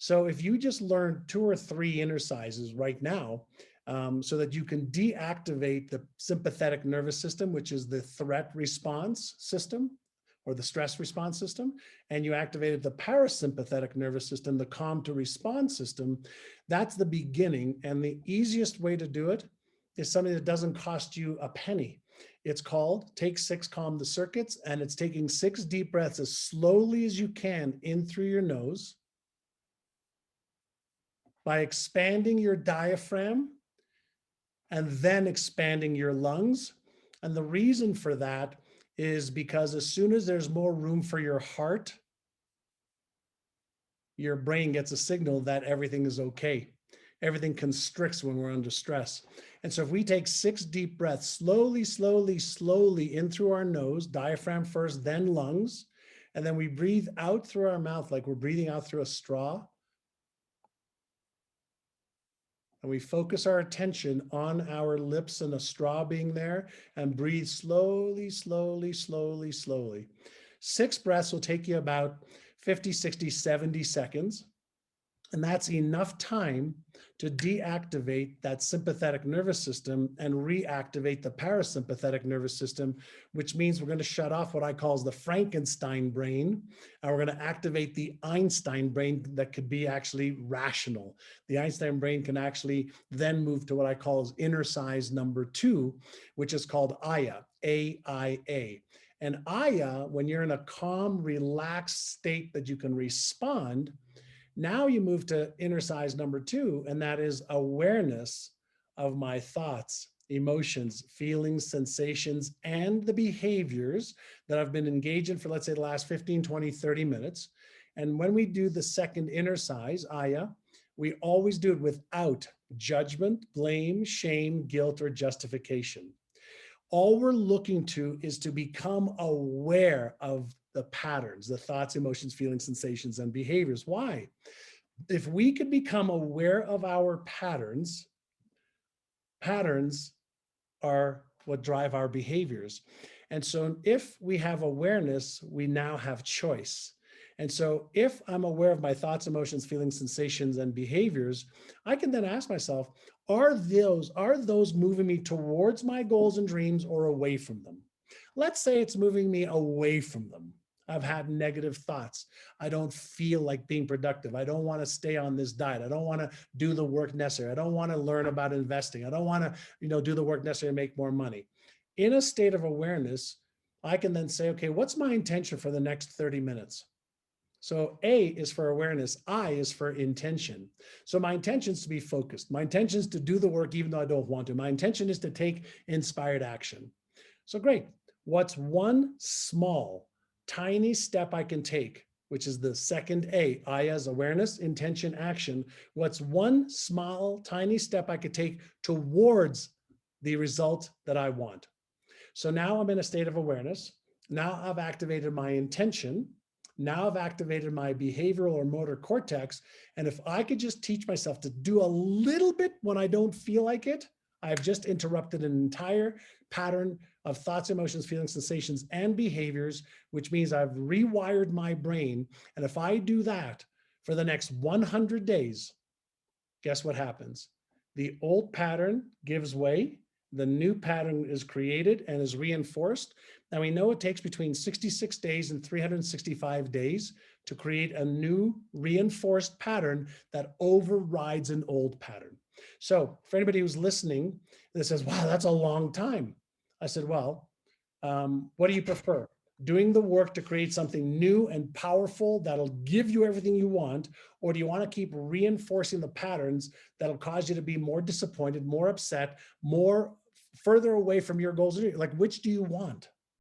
So if you just learn 2 or 3 Innercises right now, so that you can deactivate the sympathetic nervous system, which is the threat response system or the stress response system, and you activated the parasympathetic nervous system, the calm to respond system, that's the beginning. And the easiest way to do it is something that doesn't cost you a penny. It's called Take 6, Calm the Circuits, and it's taking 6 deep breaths as slowly as you can in through your nose by expanding your diaphragm and then expanding your lungs. And the reason for that is because as soon as there's more room for your heart, your brain gets a signal that everything is okay. Everything constricts when we're under stress. And so if we take 6 deep breaths, slowly, slowly, slowly in through our nose, diaphragm first, then lungs, and then we breathe out through our mouth like we're breathing out through a straw. And we focus our attention on our lips and a straw being there and breathe slowly, slowly, slowly, slowly. 6 breaths will take you about 50, 60, 70 seconds. And that's enough time to deactivate that sympathetic nervous system and reactivate the parasympathetic nervous system, which means we're going to shut off what I call the Frankenstein brain, and we're going to activate the Einstein brain that could be actually rational. The Einstein brain can actually then move to what I call as Innercise number 2, which is called Ahai, A-I-A. And Ahai, when you're in a calm, relaxed state that you can respond, now you move to Innercise number 2, and that is awareness of my thoughts, emotions, feelings, sensations, and the behaviors that I've been engaged in for, let's say, the last 15, 20, 30 minutes. And when we do the second Innercise, Ahai, we always do it without judgment, blame, shame, guilt, or justification. All we're looking to is to become aware of the patterns, the thoughts, emotions, feelings, sensations, and behaviors. Why? If we could become aware of our patterns, patterns are what drive our behaviors. And so if we have awareness, we now have choice. And so if I'm aware of my thoughts, emotions, feelings, sensations, and behaviors, I can then ask myself, are those moving me towards my goals and dreams or away from them? Let's say it's moving me away from them. I've had negative thoughts. I don't feel like being productive. I don't want to stay on this diet. I don't want to do the work necessary. I don't want to learn about investing. I don't want to, do the work necessary to make more money. In a state of awareness, I can then say, okay, what's my intention for the next 30 minutes? So A is for awareness, I is for intention. So my intention is to be focused. My intention is to do the work even though I don't want to. My intention is to take inspired action. So great. What's one small, tiny step I can take, which is the second A, I as awareness, intention, action. What's one small, tiny step I could take towards the result that I want? So now I'm in a state of awareness. Now I've activated my intention. Now I've activated my behavioral or motor cortex. And if I could just teach myself to do a little bit when I don't feel like it, I've just interrupted an entire pattern of thoughts, emotions, feelings, sensations, and behaviors, which means I've rewired my brain. And if I do that for the next 100 days, guess what happens? The old pattern gives way. The new pattern is created and is reinforced. Now we know it takes between 66 days and 365 days to create a new reinforced pattern that overrides an old pattern. So for anybody who's listening that says, wow, that's a long time. I said, well, what do you prefer? Doing the work to create something new and powerful that'll give you everything you want, or do you want to keep reinforcing the patterns that'll cause you to be more disappointed, more upset, more further away from your goals? Like, which do you want?